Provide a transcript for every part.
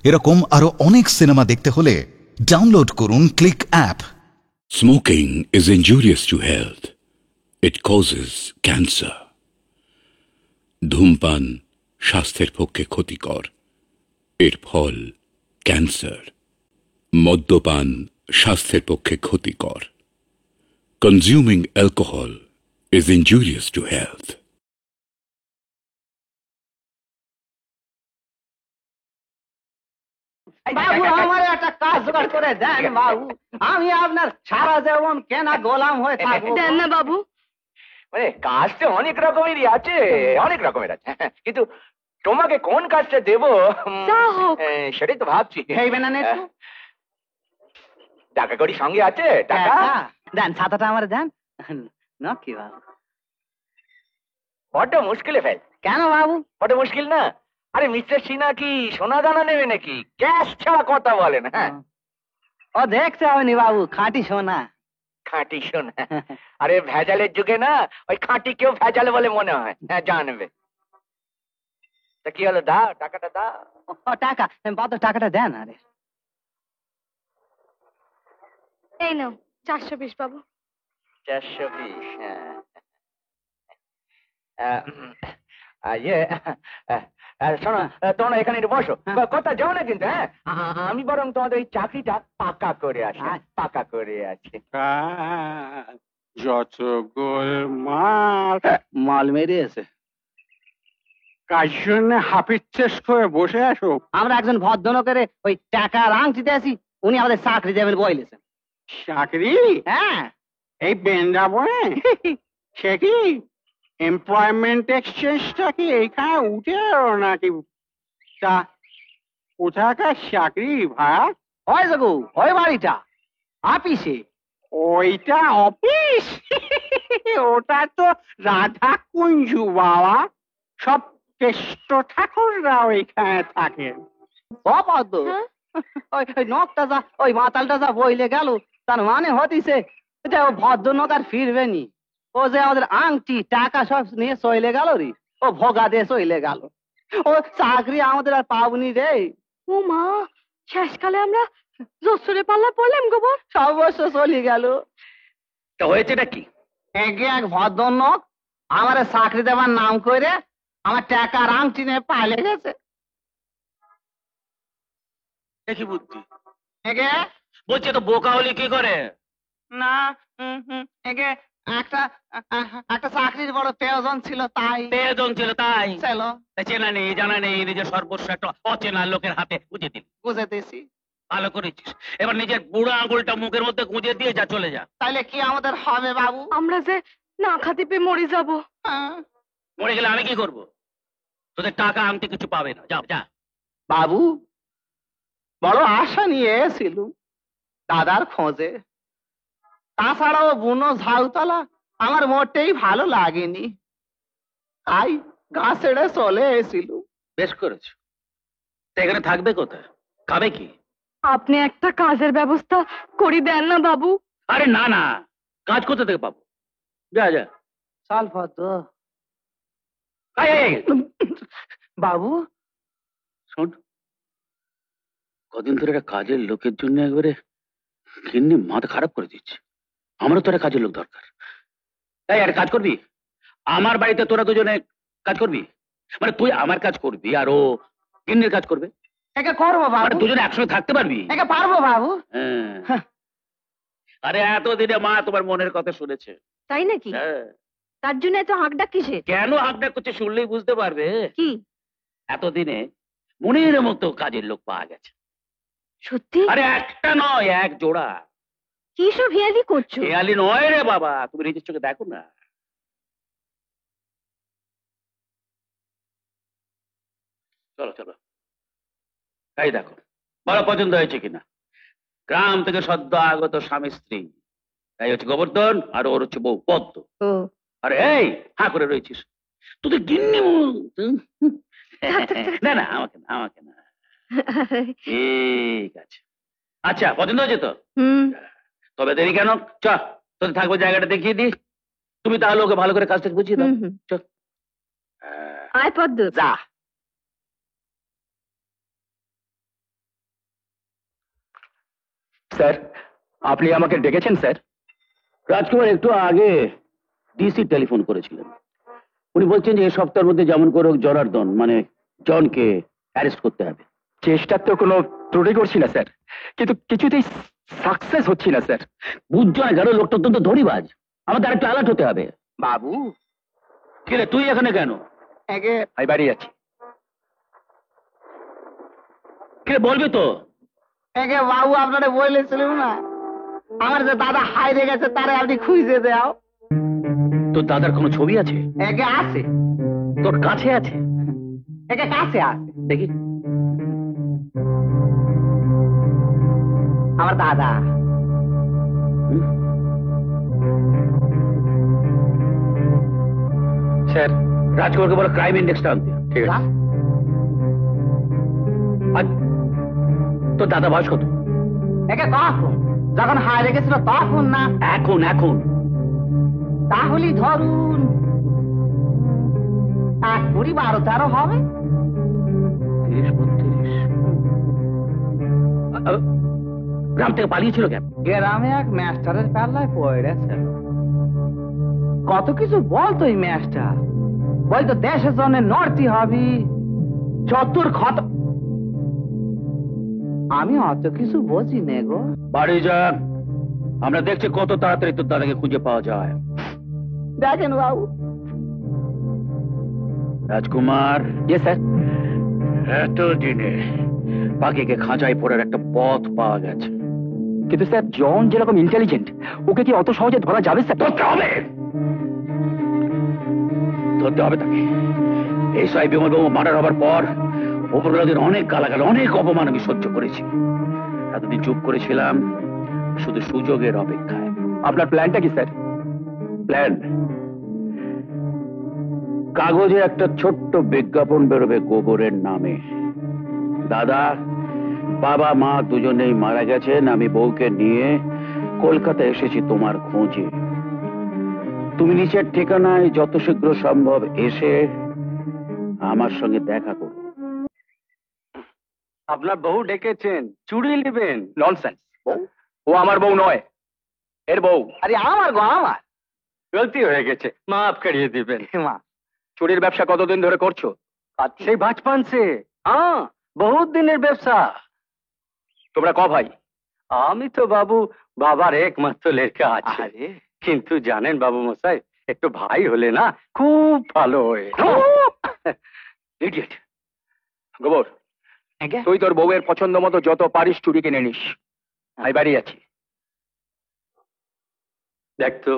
এরকম আরো অনেক সিনেমা দেখতে হলে ডাউনলোড করুন click app. Smoking is injurious to health. It causes cancer. ধূমপান স্বাস্থ্যের পক্ষে ক্ষতিকর, এর ফল ক্যান্সার। মদ্যপান স্বাস্থ্যের পক্ষে ক্ষতিকর। Consuming alcohol is injurious to health. বাবু আমার একটা কাজ জোগাড় করে দেন বাবু, আমি আপনার সারা জীবন কেনা গোলাম হয়ে থাকবো। দেন না বাবু। মানে কাজটা অনেক রকমেরই আছে, অনেক রকমের আছে, কিন্তু তোমাকে কোন কাজটা দেবো যা হোক। সেটাই তো ভাবছি। খাইবে না একটু? টাকা কড়ি সঙ্গে আছে? টাকা দেন, ছাতাটা আমার দেন না কি বাবু? বড্ড মুশকিলে ফেল। কেন বাবু? বড্ড মুশকিল না? আরে মিস্টার সিনহা কি সোনা দানা নেবে নাকি? ক্যাশ ছাড়া কথা বলে না। হ্যাঁ, ও দেখতে হয়নি বাবু, খাঁটি সোনা। খাঁটি সোনা? আরে ভেজালের যুগে না ওই খাঁটি কেউ ভেজাল বলে মনে হয়। হ্যাঁ, জানবে তা কি হলো, দাও টাকাটা দাও। ও টাকা বাবু, টাকাটা দেন। আরে এই নাও 420 বাবু। 420? ইয়ে, শোনো, তোমরা এখানে একটু বসো, কথা যাও না কিন্তু। হ্যাঁ, আমি বরং তোমাদের এই চাকরিটা পাকা করে আসি, পাকা করে আছি। যত গোলমাল মাল মেরিয়েছে। কাজ জন্য হাফিজ চেস করে বসে আসো। আমরা একজন ভদ্রলোকের ওই টাকার আংটি আছি, উনি আমাদের চাকরি দেবেন বলেছেন। চাকরি? হ্যাঁ। এই বৃন্দাবনে? সে কি এমপ্লয়মেন্ট এক্সচেঞ্জটা কি এইখানে উঠে এলো নাকি? তা কোথাকার চাকরি ভাড়া? ওই দেখো ওই বাড়িটা অফিসে। ওইটা অফিস? ওটা তো রাধা কুঞ্জু বাবা, সব কেষ্ট ঠাকুররা ওইখানে থাকেন। বাবা তো হ্যাঁ? ওই নখটা যা, ওই মাতালটা যা বইলে গেল, তার মানে হতিছে এটা ও ভদ্রলোক আর ফিরবে নি। ও যে আমাদের আংটি টাকা সব নিয়ে চলে গেল রে, ও ভোগা দিয়ে চলে গেল। ও চাকরি আমাদের আর পাবনি রে। ও মা, শেষকালে আমরা জোসরে পাল্লা পড়লাম গোবর। সব বছর চলে গেল। তা হয়েছেটা কি? একে এক ভদ্রলোক আমার চাকরি দেওয়ার নাম করে আমার টাকার আংটি নিয়ে পালে গেছে। দেখি বুদ্ধি একে বলছে তো, বোকা হলে কি করে? না, একে একটা একটা চাকরির বড় প্রয়োজন ছিল, তাই প্রয়োজন ছিল তাই ছিল। চেনা নেই জানা নেই, নিজের সর্বস্ব একটা অচেনা লোকের হাতে গুঁজে দিলি। বুঝে দিয়েছি। ভালো করেছিস। এবার নিজের বুড়ো আঙুলটা মুখের মধ্যে গুঁজে দিয়ে যা, চলে যা। তাইলে কি আমাদের হবে বাবু? আমরা যে না খাতে পেয়ে মরে যাব। মরে গেলে আমি কি করব? তোদের টাকা আংটি কিছু পাবে না, যা যা। বাবু বড় আশা নিয়ে এসেছিল দাদার খোঁজে, তাছাড়াও বুনো ঝাউতলা আমার মোটেই ভালো লাগেনি, তাই গা ছেড়ে চলে এসেছিল। বেশ করেছো। তা এখানে থাকবে কোথায়, খাবে কি? আপনি একটা কাজের ব্যবস্থা করে দেন না বাবু। আরে না না, কাজ কোথা থেকে পাবো? যা যা। চল ভদ্র। এই, এই, এই, বাবু শোন, কদিন ধরে একটা কাজের লোকের জন্য একবারে ঘিন্নি মাথা খারাপ করে দিচ্ছে। আমারও তো একটা কাজের লোক দরকার। এই, আর কাজ করবি আমার বাড়িতে? তোরা দুজনে কাজ করবি? মানে তুই আমার কাজ করবি আর ও গিন্নির কাজ করবে? একে করবো মানে বাবু, দুজনে একসঙ্গে থাকতে পারবি? একে পারবো বাবু। হ্যাঁ। আরে এতদিনে মা তোমার মনের কথা শুনেছে। তাই নাকি? হ্যাঁ। তার জন্য এত হাঁকডাক কিসে? কেন হাঁকডাক করছে শুনলেই বুঝতে পারবে। কি এতদিনে মনের মতো কাজের লোক পাওয়া গেছে। সত্যি? আরে একটা নয়, এক জোড়া। কি সব হিয়ালি করছো? খেয়ালি নয় রে বাবা, তুমি নিজের চোখে দেখো না। চলো চলো, এই দেখো বড় পছন্দ হয়েছে কিনা। গ্রাম থেকে সদ্য আগত স্বামী স্ত্রী, এই হচ্ছে গোবর্ধন আর ওর হচ্ছে বউ পদ্ম। আরে এই হা করে রয়েছিস, তোদের গিন্নি না না, আমাকে না আমাকে না। ঠিক আছে, আচ্ছা পছন্দ হয়েছে তো? তবে দেরি কেন, চ তোদের থাকবো জায়গাটা দেখিয়ে দিই। তুমি তাহলে ওকে ভালো করে কাজটা বুঝিয়ে দাও। চল। আয় পদ্ম। যা। স্যার, আপনি আমাকে ডেকেছেন স্যার? রাজকুমার একটু আগে ডিসি টেলিফোন করেছিলেন। উনি বলছেন যে এই সপ্তাহের মধ্যে যেমন করে হোক জনার্দন মানে জনকে অ্যারেস্ট করতে হবে। চেষ্টার তো কোনো ত্রুটি করছি না স্যার, কিন্তু কিছুতেই সাকসেস হচ্ছি না স্যার। বুঝছো না কেন? লোকটা অত্যন্ত ধরিবাজ, আমাদের একটু অ্যালার্ট হতে হবে। বাবু কি রে, তুই এখানে কেন? একে আমি বাড়ি যাচ্ছি। কে বলবি তো? একে বাবু আপনারা বলেছিলেন না আমার যে দাদা হাইরে গেছে তারে আপনি খুঁজে দাও। তোর দাদার কোনো ছবি আছে? একে আছে, তোর কাছে আছে? একে কাছে আছে। দেখি। আমার দাদা স্যার, রাজকুমারকে বলো ক্রাইম ইন্ডেক্সটা আনতে। ঠিক আছে। আর তোর দাদা বয়স কত? একে কখন যখন হাইরে গেছিল তখন না? এখন এখন তাহলেই ধরুন 12-13 হবে। 30-32। গ্রাম থেকে পালিয়েছিল কেন? গ্রামে এক মাস্টারের পাল্লায় পড়েছে। কত কিছু বলতো এই মাস্টার, বলতো দেশের জন্য নড়তি হবি, চতুর ক্ষত। আমি অত কিছু বুঝি নে গো। বাড়ি যান, আমরা দেখছি কত তাড়াতাড়ি তোর দাদাকে খুঁজে পাওয়া যায়। দেখেন বাবু। রাজকুমার, ইয়ে স্যার। এতদিনে পাখিকে খাঁচায় পড়ার একটা পথ পাওয়া গেছে। কিন্তু স্যার, জন যেরকম ইন্টেলিজেন্ট, ওকে কি অত সহজে ধরা যাবে স্যার? ধরতে হবে, ধরতে হবে তাকে। এই সাহেব বিমল বাবু মার্ডার হবার পর উপরওয়ালাদের অনেক গালাগাল, অনেক অপমান আমি সহ্য করেছি। এতদিন চুপ করেছিলাম শুধু সুযোগের অপেক্ষায়। আপনার প্ল্যানটা কি স্যার? প্ল্যান, কাগজে একটা ছোট্ট বিজ্ঞাপন বেরোবে গোবরের নামে। দাদা, বাবা মা দুজনেই মারা গেছেন, আমি বউকে নিয়ে কলকাতা এসেছি তোমার খোঁজে। তুমি নিচের ঠিকানায় যত শীঘ্র সম্ভব এসে আমার সঙ্গে দেখা করো। আপনার বউ ডেকেছেন, চুড়ি নেবেন? ননসেন্স, ও আমার বউ নয়, এর বউ। আরে আমার গো, আমার গলতি হয়ে গেছে, মাফ করিয়ে দিবেন। মা। চুরির ব্যবসা কতদিন ধরে করছো? সেই বাচপান সে। হ্যাঁ, বহুত দিনের ব্যবসা। তোমরা ক ভাই? আমি তো বাবু বাবার একমাত্র লেখা আছে। কিন্তু জানেন বাবু মশাই, একটু ভাই হলে না খুব ভালো হয়। ইডিয়েট। গোবর, তুই তোর বউয়ের পছন্দ মতো যত পারিস চুরি কিনে নিস। আমি বাড়ি আছি। দেখ তো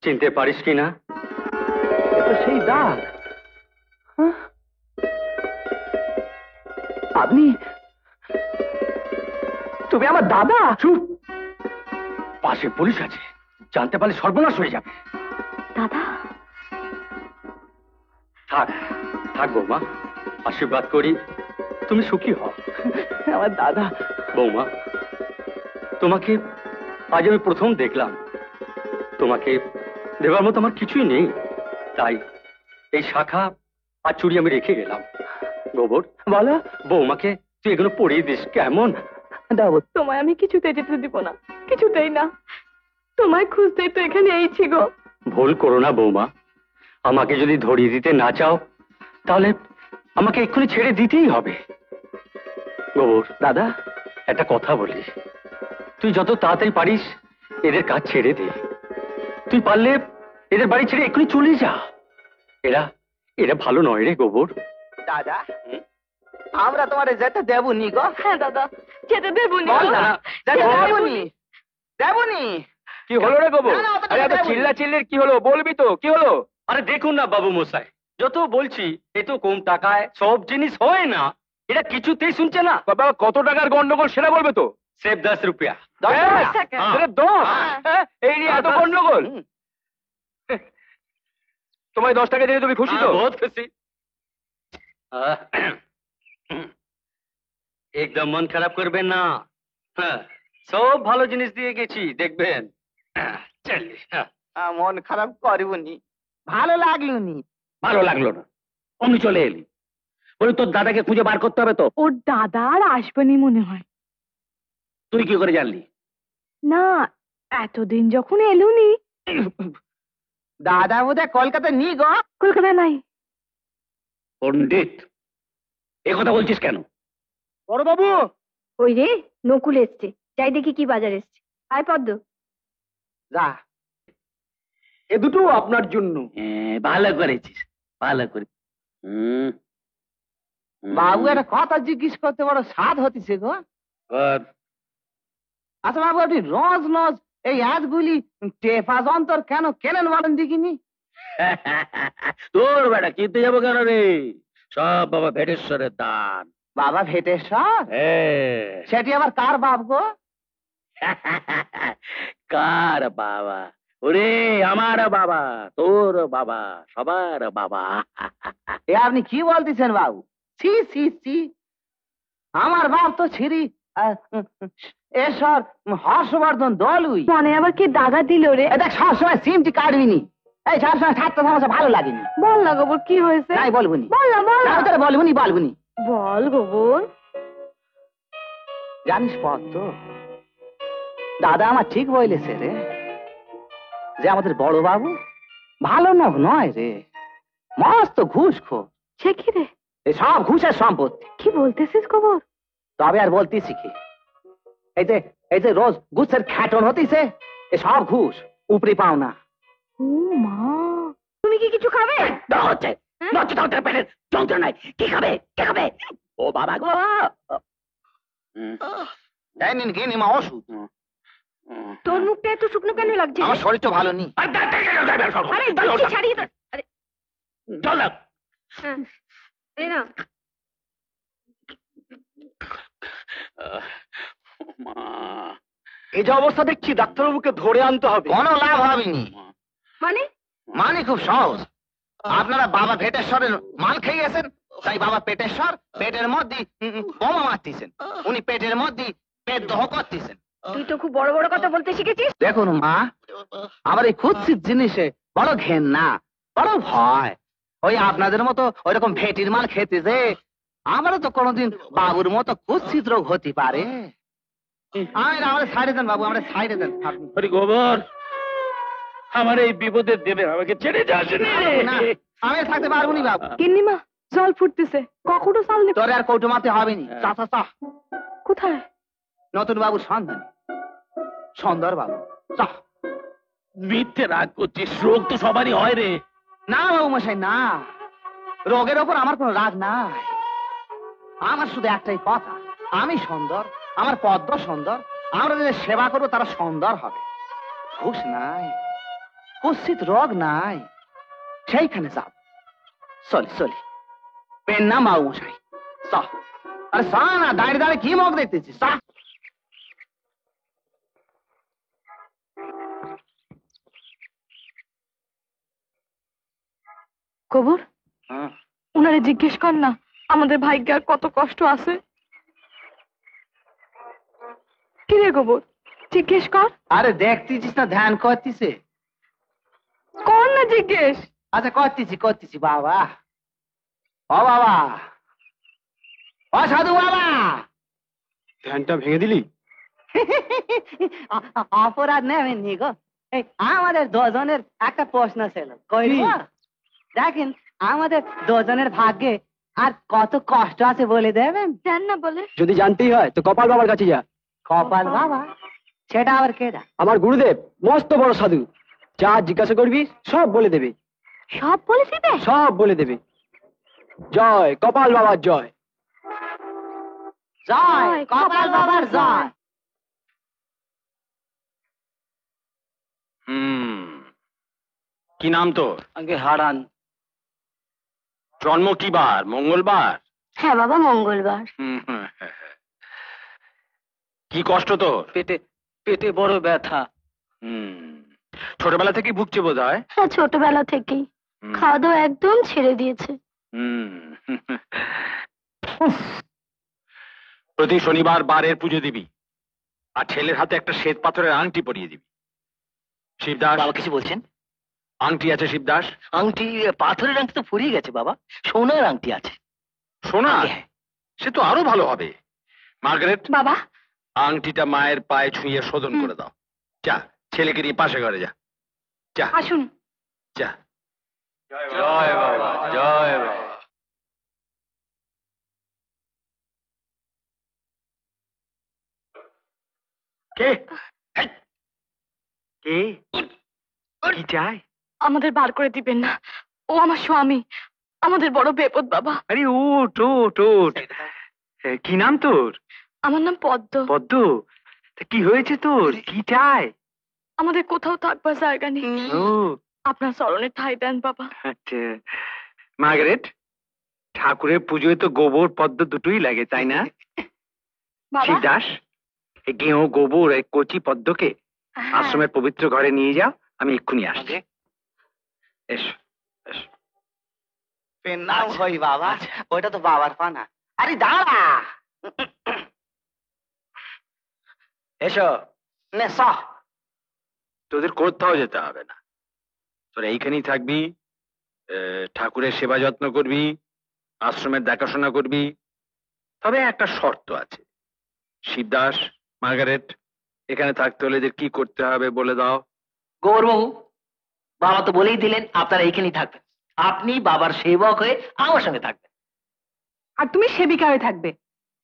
চিনতে পারিস কিনা। তো সেই দাগ। আপনি, তুমি আমার দাদা? চুপ, পাশে পুলিশ আছে, জানতে পারলে সর্বনাশ হয়ে যাবে। দাদা, থাক থাক বৌমা, আশীর্বাদ করি তুমি সুখী হও। আমার দাদা। বৌমা, তোমাকে আজ আমি প্রথম দেখলাম। তোমাকে দেবার মতো আমার কিছুই নেই, তাই এই শাখা আর চুড়ি আমি রেখে গেলাম। গোবর, বলো। বৌমাকে তুই এগুলো পরিয়ে দিস কেমন? দাও। তোমায় আমি কিছুতেই যেতে দিব না, কিছুতেই না। তোমায় খুঁজতেই তো এখানে এইছি গো। ভুল করো না বৌমা, আমাকে যদি ধরিয়ে দিতে না চাও তাহলে আমাকে এক্ষুনি ছেড়ে দিতেই হবে। গোবর দাদা, একটা কথা বলি, তুই যত তাড়াতাড়ি পারিস এদের কাজ ছেড়ে দে। তুই পারলে এদের বাড়ি ছেড়ে এক্ষুনি চলে যা। এরা এরা ভালো নয় রে গোবর। দাদা, আমরা তোমার যেতে দেবনি গো। হ্যাঁ দাদা, যেতে দেবো না। বল না, যেতে দেবনি, দেবনি। কি হলো রে গোবর? না, না, অত আরে এত দেবনি। চিল্লা চিল্লির কি হলো, বলবি তো কি হলো? আরে দেখুন না বাবু মশাই, যত বলছি এ তো কম টাকায় সব জিনিস হয় না, এটা কিছুতেই শুনছে না। বাবা, কত টাকার গন্ডগোল সেটা বলবে তো? সেফ 10 রুপিয়া। 10 টাকা? আরে 10? হ্যাঁ, এই নিয়ে এত গন্ডগোল? তোমায় 10 টাকা দিয়ে তুমি খুশি তো? বহুত খুশি। একদম মন খারাপ করবেন না, হ্যাঁ, সব ভালো জিনিস দিয়ে গেছি, দেখবেন। চলি। মন খারাপ করবনি, ভালো লাগলো নি। ভালো লাগলো না, অমনি চলে এলি। বলি তোর দাদাকে খুঁজে বার করতে হবে তো। ওর দাদা আর আসবেনি মনে হয়। তুই কি করে জানলি? না, এতদিন যখন এলুনি। দাদা বোধহয় কলকাতা নি গো। কলকাতা নাই। পণ্ডিত, এ কথা বলছিস কেন? বড় বাবু, ওই রে, নকুল এসছে, যাই দেখি কি বাজার এসছে। আয় পদ্ম। যা, এ দুটো আপনার জন্য। ভালো করেছিস, ভালো করেছিস। হুম, বাবু একটা কথা জিজ্ঞেস করতে বড় স্বাদ হতিছে গো। কর। আচ্ছা বাবু, আপনি রোজ রোজ এই আজগুলি টেপা যন্ত্র কেন কেনেন বলেন দেখিনি? তোর বেটা কিনতে যাবো কেন রে? সব বাবা ভেটেশ্বরের দান। বাবা ভেটেশ্বর? সেটি আবার কার বাপ গো? কার বাবা? ওরে আমার বাবা, তোর বাবা, সবার বাবা। এ আপনি কি বলতেছেন বাবু? ছি ছি ছি, আমার বাপ তো ছিরি এসর হর্ষবর্ধন দলুই। মনে আবার কি দাগা দিল রে? এ দেখ, সবসময় সিমটি কাটবি নি। এই সবসময় ছাত্র সমাজে ভালো লাগেনি। বল না গোবর, কি হয়েছে? তাই বলবুনি। বল না, বল না। বলবুনি বলবুনি। বল গোবর। জানিস পদ্ম, দাদা আমার ঠিক বলেছে রে, যে আমাদের বড় বাবু ভালো লোক নয় রে, মস্ত ঘুষখোর। সে কি রে? এ সব ঘুষের সম্পত্তি। কি বলতেছিস গোবর? তবে আর বলতেছি কি, এই যে রোজ ঘুষের খ্যাটন হতিছে, এ সব ঘুষ, উপরি পাওনা। ও মা, তুমি কি কিছু খাবে? হচ্ছে পেটের যন্ত্রণায় কি খাবে? কে খাবে? ও বাবা গো। তাই নিন গিয়ে নিমা ওষুধ। তোর মুখটা এত শুকনো কেন লাগছে? আমার শরীর তো ভালো নেই। আরে দেখছি, ছাড়িয়ে দাও। আরে চল না। হ্যাঁ, এই না। মা, এই যে অবস্থা দেখছি, ডাক্তারবাবুকে ধরে আনতে হবে। কোনো লাভ হবেনি। মানে? মানে খুব সহজ, আপনারা বাবা ভেটেশ্বরের মাল খেয়ে গেছেন, তাই বাবা পেটেশ্বর পেটের মধ্যে বোমা মারতেছেন, উনি পেটের মধ্যে পেট দহ করতেছেন। তুই তো খুব বড় বড় কথা বলতে শিখেছিস। দেখুন মা, আমার এই কুৎসিত জিনিসে বড় ঘেন্না, বড় ভয়। ওই আপনাদের মতো ওইরকম ভেটির মাল খেতে যে আমারও তো কোনোদিন বাবুর মতো কুৎসিত রোগ হতে পারে। আমাদের ছাইড়ে দেন বাবু, আমরা ছাইড়ে দেন আপনি। হরি গোবর, আমার এই বিপদে দেবে আমাকে ছেড়ে যাস না, আমি আর থাকতে পারবো নি বাবু। গিন্নিমা, জল ফুটতেছে, কখনো চাল নেই। তোর আর কৌটো মারতে হবে নি। চা চা চা। কোথায়? নতুন বাবুর সন্ধান, সুন্দর বাবু, চা। মিথ্যে রাগ করছিস, রোগ তো সবারই হয় রে। না বাবু মশাই না, রোগের ওপর আমার কোনো রাগ নাই। আমার শুধু একটাই কথা, আমি সুন্দর, আমার পদ্ম সুন্দর, আমরা যাদের সেবা করবো তারা সুন্দর হবে। ঘুষ নাই, কুৎসিত রোগ নাই, সেইখানে যাব। চলি চলি, পেন না বাবু মশাই, চ। আরে চা না, দাঁড়িয়ে দাঁড়িয়ে কি মুখ দেখতেছিস, চা। গোবর, ওনারে জিজ্ঞেস কর না আমাদের ভাগ্যে আর কত কষ্ট আছে। কি রে গোবর, জিজ্ঞেস কর। আরে দেখতেছিস না, ধ্যান করতেছে। কর না জিজ্ঞেস। আচ্ছা করতেছি বাবা। ও বাবা, ও সাধু বাবা। ধ্যানটা ভেঙে দিলি? অপরাধ নেবেননি গো, এই আমাদের দুজনের একটা প্রশ্ন ছিল, কইব? দেখেন আমাদের দুজনের ভাগ্যে আর কত কষ্ট আছে বলে দেবেন? জান না বলে। যদি জানতেই হয় তো কপাল বাবার কাছে যা। কপাল বাবা? সেটা আবার কেডা? আমার গুরুদেব মস্ত বড় সাধু, যা জিজ্ঞাসা করবি সব বলে দেবে। সব বলে দিবে? সব বলে দেবে। জয় কপাল বাবার জয়। জয় কপাল বাবার জয়। কি নাম তোর? আগে হারান। জন্ম কি বার? মঙ্গলবার? হ্যাঁ বাবা, মঙ্গলবার। কি কষ্ট তোর? পেটে বড় ব্যথা। ছোটবেলা থেকে ভুগছে বোধ হয়। হ্যাঁ, ছোটবেলা থেকেই খাওয়া দাওয়া একদম ছেড়ে দিয়েছে। প্রতি শনিবার বারের পুজো দিবি, আর ছেলের হাতে একটা শ্বেত পাথরের আংটি পরিয়ে দিবি। শিবদাস, বাবা কিছু বলছেন? আংটি আছে শিবদাস? আংটি, পাথরের আংটি তো ফুরিয়ে গেছে বাবা, সোনার আংটি আছে। সোনা? সে তো আরো ভালো হবে। মার্গারেট, বাবা, আংটিটা মায়ের পায়ে ছুঁয়ে শোধন করে দাও। যা, ছেলেকে নিয়ে পাশে ঘরে যা। যা আসুন। যা। জয় বাবা, জয় বাবা। কে কে কি চাই? আমাদের বার করে দিবেন না, ও আমার স্বামী, আমাদের বড় বেপদ বাবা। আরে উঠ উঠ উঠ। কি নাম তোর? আমার নাম পদ্ম। পদ্ম, তা কি হয়েছে তোর? কি চাই? আমাদের কোথাও থাকবার জায়গা নেই, ও আপনার চরণে ঠাঁই দেন বাবা। আচ্ছা, মার্গারেট, ঠাকুরের পুজোয় তো গোবর পদ্ম দুটোই লাগে, তাই না? বাবা, শিবদাস, এই গেঁয়ো গোবর এই কচি পদ্মকে হ্যাঁ। আশ্রমের পবিত্র ঘরে নিয়ে যাও, আমি এক্ষুনি আসছি। এসো এসো। পেন নাম হই বাবা, ওইটা তো বাবার পানা। আরে দাঁড়া, এসো। নে স। তোদের কোথাও যেতে হবে না, তোরা এইখানেই থাকবি, ঠাকুরের সেবা যত্ন করবি, আশ্রমের দেখাশোনা করবি। তবে একটা শর্ত আছে। শিবদাস, মার্গারেট, এখানে থাকতে হলে এদের কি করতে হবে বলে দাও। গৌরবাবু, বাবা তো বলেই দিলেন আপনারা এইখানেই থাকবেন। আপনি বাবার সেবক হয়ে আমার সঙ্গে থাকবেন। আর তুমি সেবিকা হয়ে থাকবে।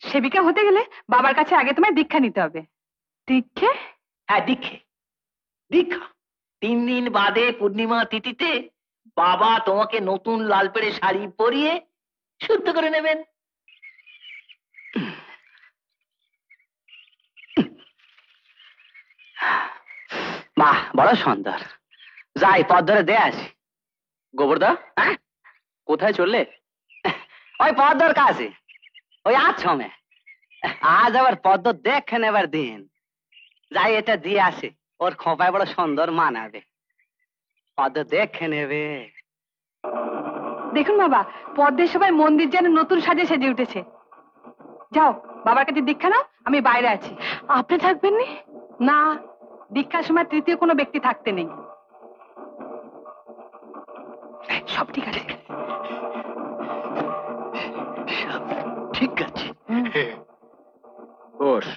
সেবিকা হতে গেলে বাবার কাছে আগে তোমায় দীক্ষা নিতে হবে। দীক্ষা? হ্যাঁ, দীক্ষে, দীক্ষা। 3 দিন বাদে পূর্ণিমা তিথিতে বাবা তোমাকে নতুন লাল পেড়ে শাড়ি পরিয়ে শুদ্ধ করে নেবেন। বাহ, বড় সুন্দর। যাই পথ ধরে দে আসি। গোবরদা, কোথায় চললে? ওই পদ্মর কাছে, ওই আশ্রমে। আজ আবার পদ্ম দেখে নেবার দিন। যাই এটা দিয়ে আসে, ওর খোঁপায় বড় সুন্দর মানাবে। পদ্ম দেখে নেবে। দেখুন বাবা, পদ্মের সবাই মন্দির যেন নতুন সাজে সেজে উঠেছে। যাও বাবার কাছে দীক্ষা নাও, আমি বাইরে আছি। আপনি থাকবেন নি? না, দীক্ষার সময় তৃতীয় কোনো ব্যক্তি থাকতে নেই। সব ঠিক আছে। ঠিক আছে, বস।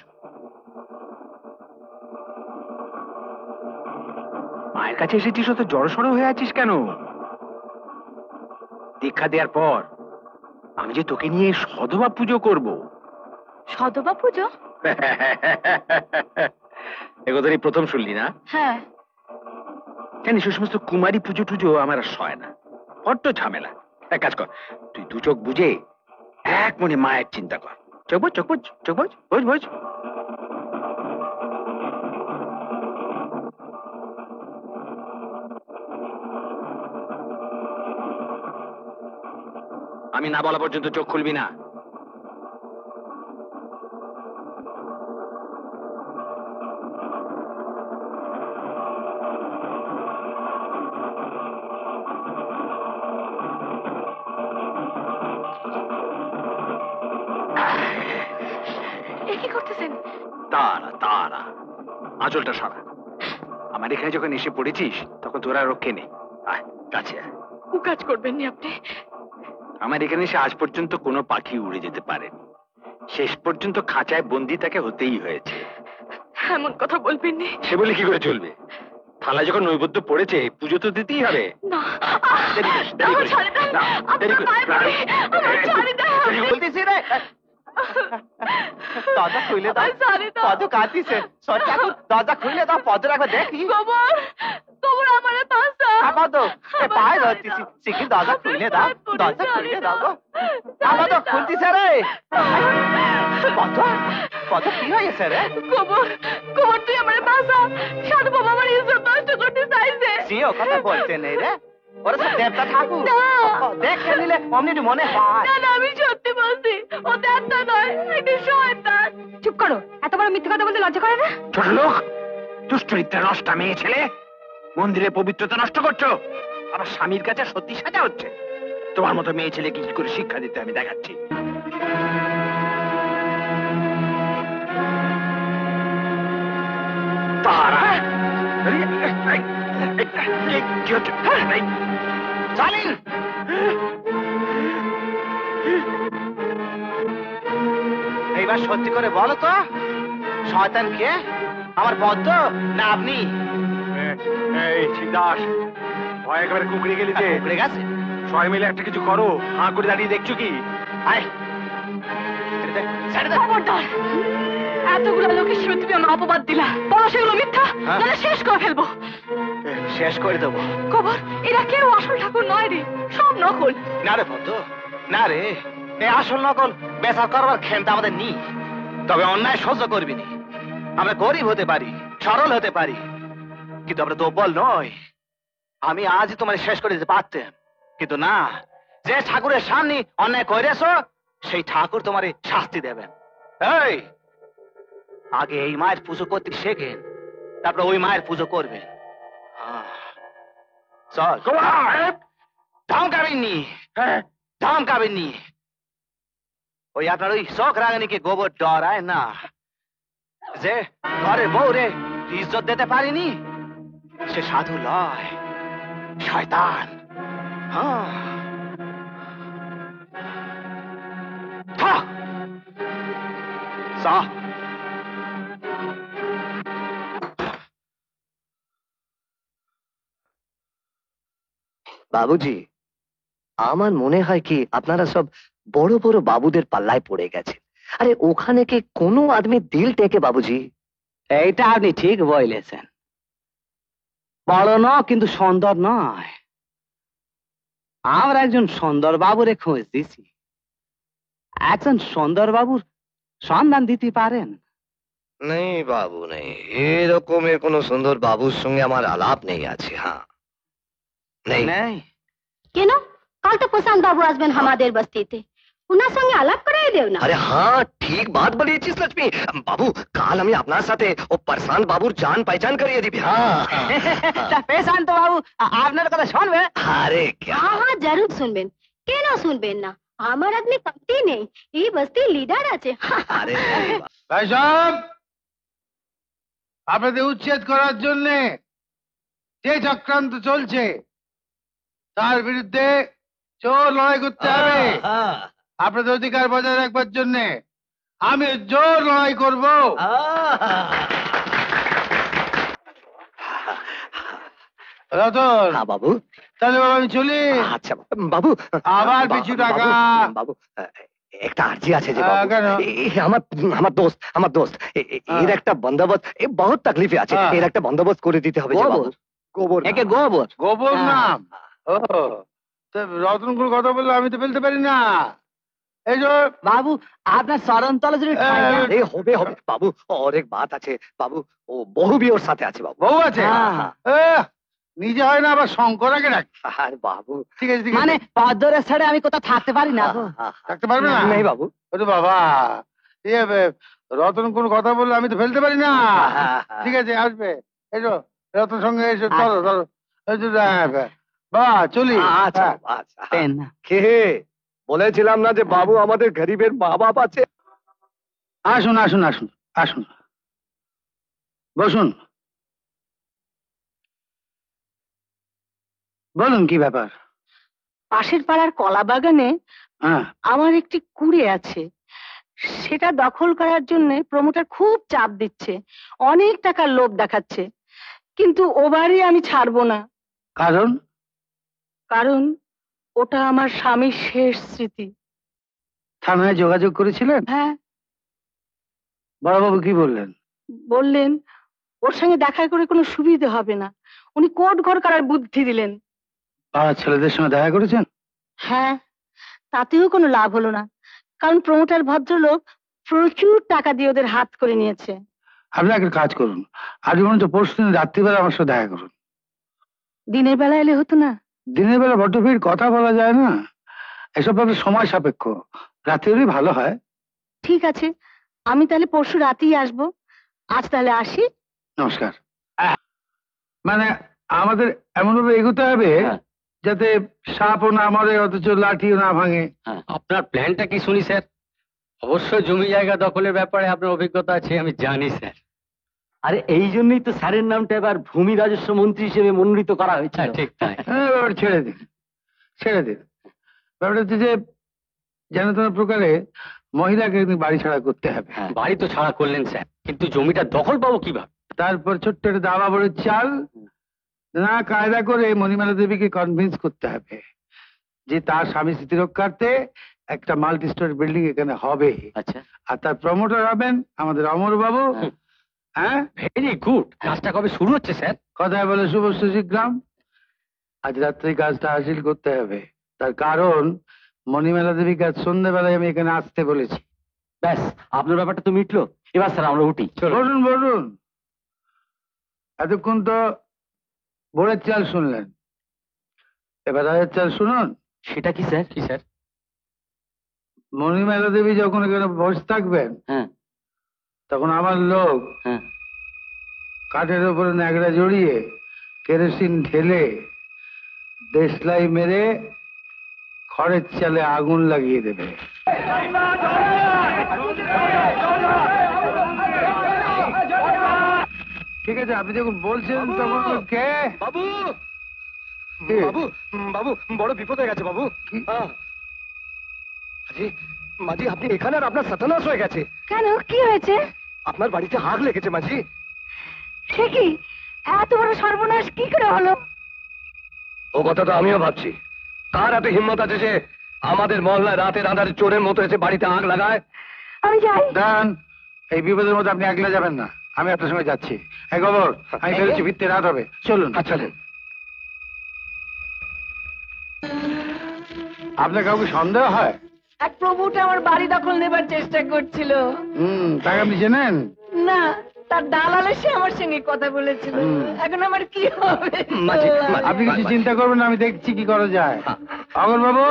মায়ের কাছে এসেছিস, তো জড়সড় হয়ে আছিস কেন? দীক্ষা দেওয়ার পর আমি যে তোকে নিয়ে সধবা পুজো করব। সদবা পুজো? একথারই প্রথম শুনলি না? হ্যাঁ। জানিস, ওই সমস্ত কুমারী পুজো টুজো আমার আর সয় না, বড্ড ঝামেলা। এক কাজ কর, তুই 2 চোখ বুঝে এক মনে মায়ের চিন্তা কর। চোখ বোঝ, চোখ বোঝ, চোখ বোঝ, বোঝ বোঝ। আমি না বলা পর্যন্ত চোখ খুলবি না। এ কি করতেছেন? তারা তারা আঁচলটা সরা। আমার এখানে যখন এসে পড়েছিস তখন তোরা রক্ষে নেই। আয় কাছে আয়। ও কাজ করবেন নি আপনি? আমার এখানে এসে আজ পর্যন্ত কোনো পাখি উড়ে যেতে পারেনি। শেষ পর্যন্ত খাঁচায় বন্দি তাকে হতেই হয়েছে। এমন কথা বলবেন নি। সে বলে কি করে চলবে? থালায় যখন নৈবেদ্য পড়েছে, পুজো তো দিতেই হবে। না, দেরি করিস, দেরি আমার করিস। ছাড়ে দেন, না, দেরি আপনার করিস। পায়ে পড়ি, আমার ছাড়ে দেন। বলতেছি রে, দরজা খুলে দাও। আমার ছাড়ে দাও। পদ্ম কাঁদিছে। দরজা খুলে দাও, পদ্ম একবার দেখি। গোবর, গোবর আমারে বাঁচা। পদ্ম, পায়ে ধরতেছি। শিখি দরজা খুলে দাও, দরজা খুলে দাও গো। পদ্ম খুলতিছে রে। পদ্ম, পদ্ম কি হয়েছে রে? গোবর, গোবর তুই আমারে বাঁচা। সাধু বাবা আমার ইজ্জত নষ্ট করতে চাইছে। জিও কথা বলতে নেই রে, ওরা সব দেবতা ঠাকুর। না। দেখে নিলে অমনি মনে হয়। না না, আমি সত্যি বলছি, ও দেবতা নয়, এটা শয়তান। চুপ করো, এত বড় মিথ্যে কথা বলতে লজ্জা করে না? ছোট লোক, দুশ্চরিত্রা নষ্টা মেয়ে ছেলে, মন্দিরের পবিত্রতা নষ্ট করছো, আবার স্বামীর কাছে সত্যি সাজা হচ্ছে। তোমার মতো মেয়ে ছেলেকে কি করে শিক্ষা দিতে আমি দেখাচ্ছি। তারা কি হচ্ছে? চালিন এইবার সত্যি করে বলো তো, শয়তান কে? আমার পদ্ম না আপনি? এই শিবদাস, ভয় একেবারে কুকড়ে গেলি যে। উড়ে গেছে। সবাই মিলে একটা কিছু করো, হাঁ করে দাঁড়িয়ে দেখছো কি? আয় ছেড়ে দে। খবরদার, এতগুলো লোকের সামনে তুমি আমার অপবাদ দিলা, বলো সেগুলো মিথ্যা, হ্যাঁ? নাহলে শেষ করে ফেলবো। শেষ করে দেবো। খবর, এরা কেউ আসল ঠাকুর নয় রে, সব নকল। না রে পদ্ম, না রে, এই আসল নকল বেচার করবার ক্ষমতা আমাদের নেই। তবে অন্যায় সহ্য করবি নি। আমরা গরিব হতে পারি, সরল হতে পারি, কিন্তু আমরা দুর্বল নয়। আমি আজই তোমার শেষ করে দিতে পারতাম, কিন্তু না, যে ঠাকুরের সামনে অন্যায় করেছ সেই ঠাকুর তোমার শাস্তি দেবেন। এই আগে এই মায়ের পুজো করতে শেখেন, তারপরে ওই মায়ের পুজো করবেন। চল, ধমকাবেননি, ধমকাবেননি। ওই আপনার ওই শখ রাগানিকে গোবর ডরায় না, যে ঘরের বউ রে ইজ্জত দিতে পারিনি, সে সাধু লয়, শয়তান। বাবুজি, আমার মনে হয় কি আপনারা সব বড় বড় বাবুদের পাল্লায় পড়ে গেছেন। আরে ওখানে কি কোনো আদমি দিল টেকে বাবুজি? এইটা আপনি ঠিক বলেছেন। বড় ন কিন্তু সুন্দর নয়। আমরা একজন সুন্দর বাবুরে খোঁজ দিছি, একজন সুন্দর বাবুর সন্ধান দিতে পারেন? নেই বাবু, নেই, এরকমের কোনো সুন্দর বাবুর সঙ্গে আমার আলাপ নেই আছে। হ্যাঁ, নেই। নেই কেন? কাল তো প্রশান্ত বাবু আসবেন আমাদের বস্তিতে, ওনার সঙ্গে আলাপ করাই দেও না। আরে হ্যাঁ, ঠিক বাত বলেছিস লক্ষ্মী বাবু। কাল আমি আপনার সাথে ও প্রশান্ত বাবুর জান পহচান করিয়ে দিবি। হ্যাঁ প্রশান্ত বাবু আপনার কথা শুনবে? আরে हाँ हाँ जरूर सुनबेन, কেন শুনবেন না? আমার আদমি কমতি নেই, এই বস্তি লিডার আছে। আরে ভাই সাহেব, আপনাদের উচ্ছেদ করার জন্য যে চক্রান্ত চলছে তার বিরুদ্ধে জোর লড়াই করতে হবে। আপনাদের অধিকার বজায় রাখবার জন্য আমি জোর লড়াই করব। রতন, বাবু, তাহলে বাবু আমি চলি। আচ্ছা বাবু, আবার পিছু টাকা। বাবু, একটা আর্জি আছে যে বাবু, কেন? আমার আমার দোস্ত এর একটা বন্দোবস্ত, বহুত তকলিফে আছে, এর একটা বন্দোবস্ত করে দিতে হবে যে বাবু। গোবর, একে গোবর? গোবর নাম? ও, রতনগুলো কথা বললো আমি তো ফেলতে পারি না। এই যে বাবু, আপনার চরণ তলে যদি হবে হবে বাবু, অনেক বাত আছে বাবু, ও বহু বি ওর সাথে আছে বাবু। বউ আছে? নিজে হয় না, আবার শঙ্কর আগে রাখ। আর বাবু, ঠিক আছে, মানে পদ্মরে ছেড়ে আমি কোথাও থাকতে পারি না? থাকতে পারবে না? নেই বাবু। ওরে বাবা, রতন কোন কথা বললো আমি তো ফেলতে পারি না। ঠিক আছে, আসবে। এসো রতন সঙ্গে এসো, চলো চলো। বাবা চলি। আচ্ছা আচ্ছা, কে বলেছিলাম না যে বাবু আমাদের গরিবের মা বাপ আছে? আসুন আসুন আসুন আসুন, বসুন। বলুন কি ব্যাপার? পাশের পাড়ার কলা বাগানে হ্যাঁ, আমার একটি কুড়ে আছে, সেটা দখল করার জন্য প্রমোটার খুব চাপ দিচ্ছে, অনেক টাকার লোভ দেখাচ্ছে, কিন্তু ওবারই আমি ছাড়বো না। কারণ? কারণ ওটা আমার স্বামীর শেষ স্মৃতি। থানায় যোগাযোগ করেছিলেন? হ্যাঁ। বড়বাবু কি বললেন? বললেন ওর সঙ্গে দেখা করে কোনো সুবিধে হবে না, উনি কোর্ট ঘর করার বুদ্ধি দিলেন। পাড়ার ছেলেদের সঙ্গে দেখা করেছেন? হ্যাঁ, তাতেও কোনো লাভ হলো না, কারণ প্রমোটার ভদ্রলোক প্রচুর টাকা দিয়ে ওদের হাত করে নিয়েছে। আপনি একটা কাজ করুন, আজ পর্যন্ত পরশু দিন রাত্রিবেলা আমার সাথে দেখা করুন। দিনের বেলা এলে হতো না? দিনের বেলা বড্ড ভিড়, কথা বলা যায় না, এসব ব্যাপারে সময় সাপেক্ষ, রাত্রি হলেই ভালো হয়। ঠিক আছে, আমি তাহলে পরশু রাতেই আসবো। আজ তাহলে আসি। নমস্কার। মানে আমাদের এমন ভাবে এগোতে হবে যাতে সাপও না মরে অথচ লাঠিও না ভাঙে। আপনার প্ল্যানটা কি শুনি স্যার? অবশ্য জমি জায়গা দখলের ব্যাপারে আপনার অভিজ্ঞতা আছে আমি জানি স্যার। আরে এই জন্যই তো স্যারের নামটা এবার ভূমি রাজস্ব মন্ত্রী হিসেবে মনোনীত করা হয়েছে। ঠিক তাই। ব্যাপার ছেড়ে দিন, ছেড়ে দিন। ব্যাপারটা হচ্ছে যে যেন তেন প্রকারে মহিলাকে কিন্তু বাড়ি ছাড়া করতে হবে। বাড়ি তো ছাড়া করলেন স্যার, কিন্তু জমিটা দখল পাবো কিভাবে? তারপর ছোট্ট একটা দাবা বড়ের চাল না কায়দা করে মণিমালা দেবীকে কনভিন্স করতে হবে যে তার স্বামী স্মৃতি রক্ষার্থে একটা মাল্টি স্টোরি বিল্ডিং এখানে হবে। আচ্ছা, আর তার প্রমোটার হবেন আমাদের অমর বাবু। হ্যাঁ, ভেরি গুড। কাজটা কবে শুরু হচ্ছে স্যার? কথায় বলে শুভ শীঘ্রাম। আজ রাত্রে কাজটা হাসিল করতে হবে, তার কারণ মণিমেলা দেবীকে আজ সন্ধ্যেবেলায় আমি এখানে আসতে বলেছি। ব্যাস, আপনার ব্যাপারটা তো মিটলো। এবার স্যার আমরা উঠি। বলুন বলুন। এতক্ষণ তো বোরের চাল শুনলেন, এবার রায়ের চাল শুনুন। সেটা কি স্যার? কি স্যার? মণিমেলা দেবী যখন এখানে বসে থাকবেন, হ্যাঁ, তখন আমার লোক হ্যাঁ, কাঠের উপরে ন্যাকড়া জড়িয়ে কেরোসিন ঢেলে দেশলাই মেরে খড়ের চালে আগুন লাগিয়ে দেবে। ঠিক আছে, আপনি যখন বলছেন তখন কে? বাবু, কে? বাবু, বাবু, বড় বিপদ হয়ে গেছে বাবু। মাঝি, মাঝি, আপনি এখানে আর আপনার সর্বনাশ হয়ে গেছে। কেন, কি হয়েছে? আপনার বাড়িতে আগ লেগেছে মাঝি। সে কি, এত বড় সর্বনাশ কি করে হলো? ও কথা তো আমিও ভাবছি। কার এত হিম্মত আছে যে আমাদের মহল্লায় রাতের আঁধারে চোরের মতো এসে বাড়িতে আগ লাগায়? আমি যাই। দান, এই বিপদের মধ্যে আপনি একলা যাবেন না, আমি আপনার সঙ্গে যাচ্ছি। এই খবর, আমি বেরোচ্ছি, ফিরতে রাত হবে। চলুন। আচ্ছা, আপনার কাউকে সন্দেহ হয়? এক প্রভুটা আমার বাড়ি দখল নেবার চেষ্টা করছিল। তাকে আপনি চেনেন? না, তার দালাল এসে আমার সঙ্গে কথা বলেছিল। এখন আমার কি হবে? আপনি কিছু চিন্তা করবেন না, আমি দেখছি কি করা যায়। অগর বাবু,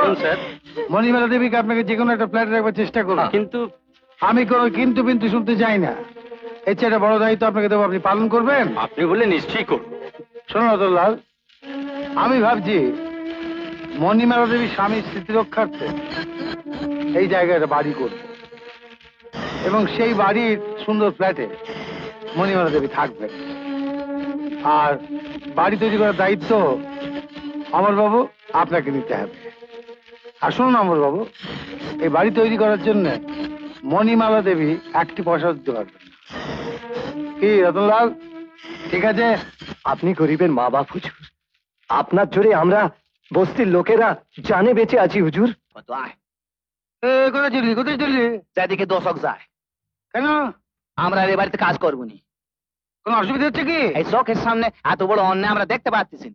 মণিমেলা দেবীকে আপনাকে যে কোনো একটা ফ্ল্যাট রাখবার চেষ্টা করুন। কিন্তু আমি কোনো কিন্তু বিন্তু শুনতে চাই না। এর চেয়ে একটা বড় দায়িত্ব আপনাকে দেবো, আপনি পালন করবেন? আপনি বললে নিশ্চয়ই করব। শোনো রতনলাল, আমি ভাবছি মণিমেলা দেবীর স্বামীর স্মৃতি রক্ষার্থে এই জায়গায় একটা বাড়ি করব, এবং সেই বাড়ির সুন্দর ফ্ল্যাটে মণিমেলা দেবী থাকবেন। আর বাড়ি তৈরি করার দায়িত্ব অমরবাবু আপনাকে নিতে হবে। আর শুনুন অমরবাবু, এই বাড়ি তৈরি করার জন্য মণিমালা দেবী একটি পয়সা দিতে পারবেন। কি রতনলাল, ঠিক আছে? আপনি গরিবের মা বাপ হুজুর, আপনার জোরে আমরা বস্তির লোকেরা জানে বেঁচে আছি হুজুর। কোথায় চললি, কোথায় চললি? যেদিকে দর্শক যায়। কেন? আমরা এ বাড়িতে কাজ করবো নি। কোনো অসুবিধা হচ্ছে কি? এই চোখের সামনে এত বড় অন্যায় আমরা দেখতে পাচ্ছি।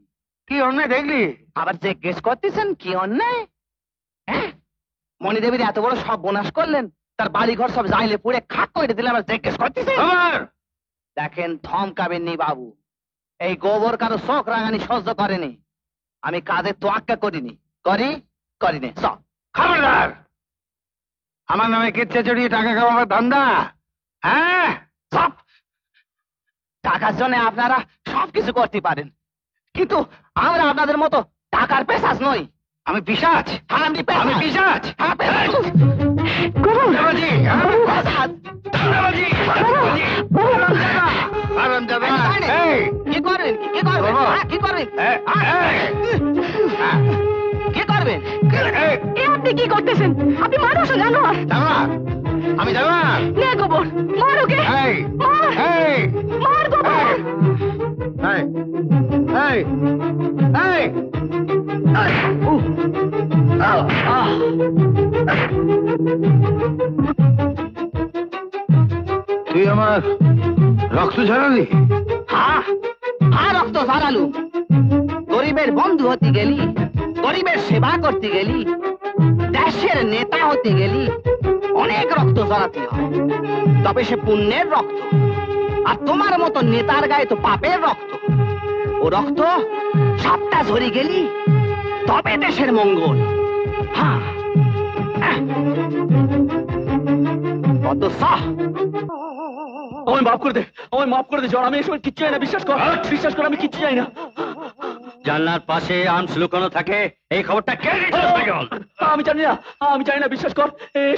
কি অন্যায় দেখলি? আবার জিজ্ঞেস করতেছেন কি অন্যায়? হ্যাঁ, মণিদেবীর এত বড় সব বনাশ করলেন, তার বাড়ি ঘর সব জাইলে পুড়ে খাক করে দিলে আবার জিজ্ঞেস করতেছেন? দেখেন, থমকাবেন নি বাবু। এই গোবর কারো শোক রাঙানি সহ্য করেনি। আমি কাজে তোয়াক্কা করিনি, করিনি সব। খবরদার! আমার নামে কেচ্ছা চড়িয়ে টাকা খাওয়াবার ধান্দা? হ্যাঁ, সব টাকার জন্য আপনারা সবকিছু করতে পারেন, কিন্তু আমরা আপনাদের মতো টাকার পেশাচ নই। আমি পিশাচ? হ্যাঁ, আমি পিশাচ। হ্যাঁ, পেশাচ। কি করবেন? কি করবেন? কি করবেন? কি করবেন? আপনি কি করতেছেন? আপনি মানুষ জানোয়ার। আমি জানোয়ার? নে গোবর, মার ওকে। মার গোবর। তুই আমার রক্ত ঝরালি? হ্যাঁ, রক্ত ঝরালু। গরিবের বন্ধু হতে গেলি, গরিবের সেবা করতে গেলি, দেশের নেতা হতে গেলি অনেক রক্ত ঝরাতে হয়, তবে সে পুণ্যের রক্ত। আর তোমার মতো নেতার গায়ে তো পাপের রক্ত। ও রক্ত সবটা ঝরে গেলি তবে দেশের মঙ্গল। হ্যাঁ, কত সাহ! আমায় মাফ করে দে, আমায় মাফ করে দে জ্বর। আমি এসব কিচ্ছু চাই না, বিশ্বাস কর, বিশ্বাস কর, আমি কিচ্ছু চাই না। জানলার পাশে আর্মস লুকানো থাকে, এই খবরটা কে দিয়েছিল? আমি জানি না, আমি জানি না, বিশ্বাস কর।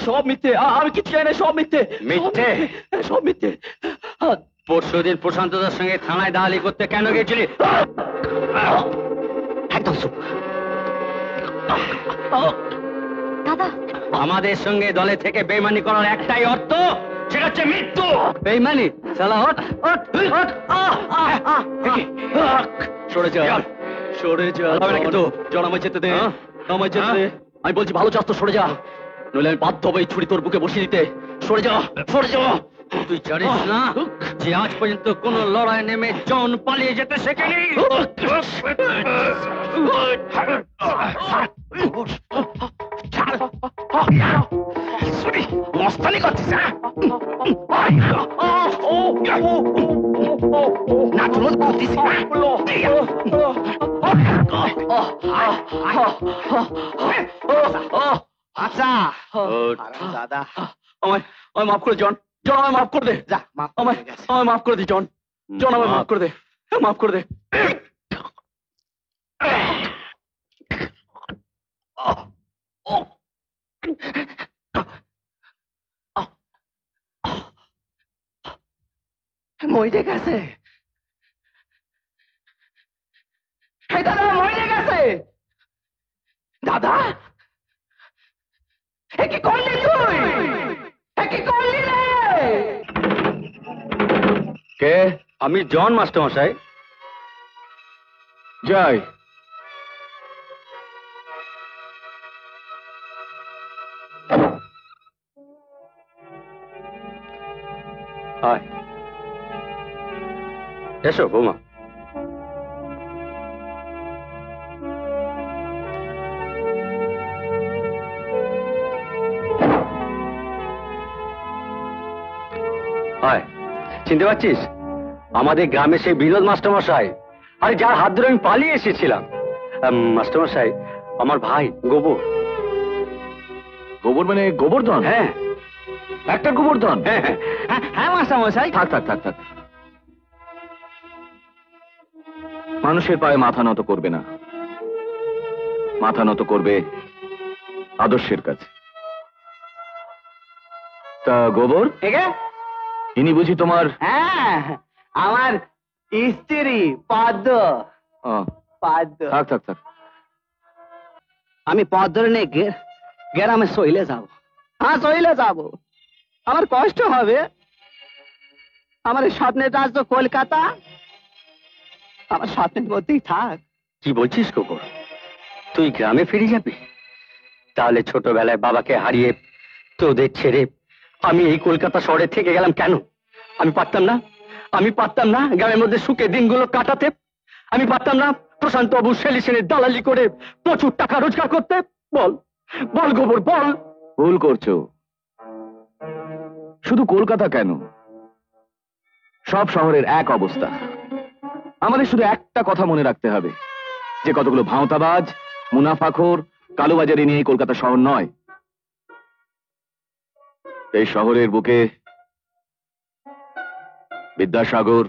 সব মিথ্যে, আমি কিচ্ছু চাই না, সব মিথ্যে। মিথ্যে? সব মিথ্যে। পরশুদিন প্রশান্তদার সঙ্গে থানায় দালালি করতে কেন গেছিলি? একদম চুপ। দাদা আমাদের সঙ্গে দলে থেকে বেইমানি করার একটাই অর্থ, সেটা হচ্ছে মৃত্যু। বেইমানি শালা, ওঠ ওঠ ওঠ। সরে যা, সরে যা। জন আমায় যেতে দে, আমায় যেতে দে। আমি বলছি ভালো চাস তো সরে যা, নইলে আমি বাধ্য হবো এই ছুরি তোর বুকে বসিয়ে দিতে। সরে যা, সরে যা। তুই জানিস না যে আজ পর্যন্ত কোন লড়াই নেমে জন পালিয়ে যেতে শেখেনি। মস্তানি করছিস না? তোর করছিস আচ্ছা দাদা, আমায় মাফ করে জন, জন আমায় মাফ করে দে। যা, আমায় মাফ করে দি জন, জন আমায় মাফ করে দে, মাফ করে দে। মরে গেছে, দাদা মরে গেছে। দাদা কি করলি তুই? কি করলি রে? কে? আমি জন মাস্টার মশাই। জয়। আয়, এসো বৌমা। চিনতে পারছিস? আমাদের গ্রামে সেই বিনোদ মাস্টারমশাই, আরে যার হাত ধরে আমি পালিয়ে এসেছিলাম। মাস্টারমশাই, আমার ভাই গোবর। গোবর মানে গোবর্ধন? হ্যাঁ, একটা গোবর্ধন? হ্যাঁ হ্যাঁ মাস্টারমশাই। থাক থাক থাক থাক, মানুষের পায়ে মাথা নত করবে না, মাথা নত করবে আদর্শের কাছে। তা গোবর, ইনি বুঝি তোমার? হ্যাঁ, আমার স্ত্রী পদ্ম। পদ্ম। থাক থাক থাক, আমি পদ্ম নিয়ে গ্রামে সইলে যাব। হ্যাঁ, সইলে যাব। আমার কষ্ট হবে। আমার স্বপ্নের রাজ্য কলকাতা, আমার স্বপ্নের মধ্যেই থাক। কি বলছিস গোবর? তুই গ্রামে ফিরে যাবি? তাহলে ছোটবেলায় বাবাকে হারিয়ে তোদের ছেড়ে আমি এই কলকাতা শহরে থেকে গেলাম কেন? আমি পারতাম না? আমি পারতাম না গ্রামের মধ্যে সুখে দিনগুলো কাটাতে? আমি পারতাম না প্রশান্ত বাবু সেলিসেনের দালালি করে প্রচুর টাকা রোজগার করতে? বল বল গোবর, বল। ভুল করছো। শুধু কলকাতা কেন, সব শহরের এক অবস্থা। আমাদের শুধু একটা কথা মনে রাখতে হবে, যে কতগুলো ভাঁওতাবাজ, মুনাফাখোর, কালোবাজারি নিয়ে কলকাতা শহর নয়। এই শহরের বুকে বিদ্যাসাগর,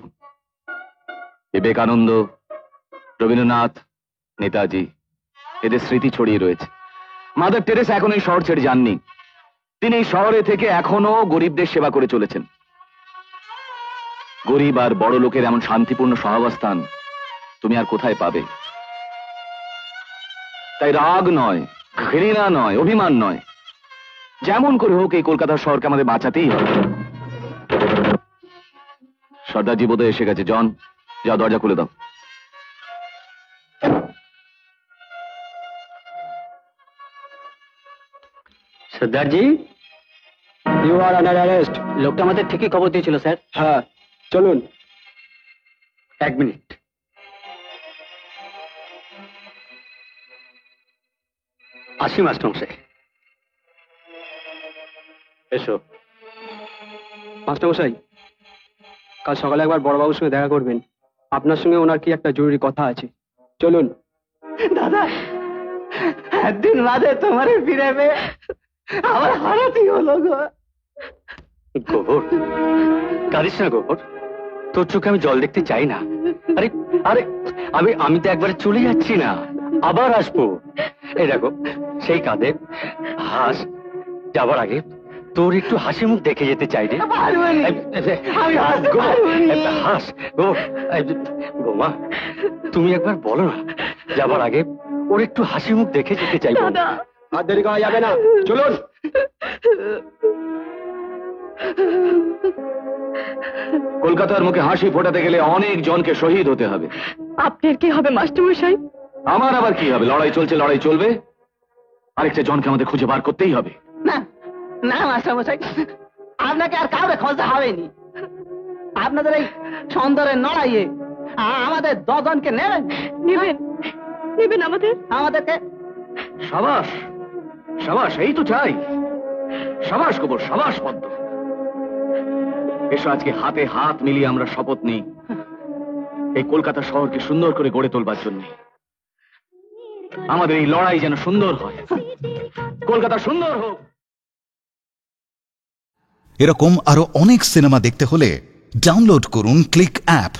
বিবেকানন্দ, রবীন্দ্রনাথ, নেতাজি, এদের স্মৃতি ছড়িয়ে রয়েছে। মাদার টেরেসা এখন এই শহর ছেড়ে যাননি। তিনি এই শহরে থেকে এখনো গরিবদের সেবা করে চলেছেন। গরিব আর বড় লোকের এমন শান্তিপূর্ণ সহাবস্থান তুমি আর কোথায় পাবে? তাই রাগ নয়, ঘৃণা নয়, অভিমান নয়, যেমন করে হোক এই কলকাতা শহরকে আমাদের বাঁচাতেই হবে। সর্দারজি বোধহয় এসে গেছে। জন, যা দরজা খুলে দাও। সর্দারজি, ইউ আর আন্ডার অ্যারেস্ট। লোকটা আমাদের ঠিকই খবর দিয়েছিল স্যার। হ্যাঁ, চলুন। এক মিনিট। আসি মাস্টারমশাই। এসো। মাস্টারমশাই, কাল সকালে একবার বড়বাবুর সঙ্গে দেখা করবেন। আপনার সঙ্গে ওনার কি একটা জরুরি কথা আছে। চলুন। দাদা, একদিন বাদে তোমারে ফিরে পেয়ে আমার হারাতেই হলো গো। গোবর, কাঁদিস না গোবর, তোর চোখে আমি জল দেখতে চাই না। আরে আরে আমি তো একবারে চলে যাচ্ছি না, আবার আসবো। এই দেখো, সেই কাঁধে হাস, যাবার আগে তোর একটু হাসি মুখ দেখে যেতে চাই রে। হাস গো। বৌমা, তুমি একবার বলো না, যাবার আগে ওর একটু হাসি মুখ দেখে যেতে চাই। আর দেরি করা যাবে না, চলুন। কলকাতার মুখে হাসি ফোটাতে গেলে অনেক জনকে শহীদ হতে হবে। আপনার কি হবে মাস্টারমশাই? আমার আবার কি হবে? লড়াই চলছে, লড়াই চলবে। আরেকটা জনকে আমাদের খুঁজে বার করতেই হবে। না না মাস্টারমশাই, আপনাকে আর কাউরে খোঁজা হবেনি। আপনাদের এই সুন্দরের লড়াইয়ে আমাদের 10 জনকে নেবেন? নেবেন আমাদেরকে? সাবাস সাবাস, এই তো চাই। সাবাস গোবর, সাবাস পদ্ম। এসো আজকে হাতে হাত মিলিয়ে আমরা শপথ নিই এই কলকাতা শহরকে সুন্দর করে গড়ে তোলবার জন্য। আমাদের এই লড়াই যেন সুন্দর হয়, কলকাতা সুন্দর হোক। এরকম আরো অনেক সিনেমা দেখতে হলে ডাউনলোড করুন ক্লিক অ্যাপ।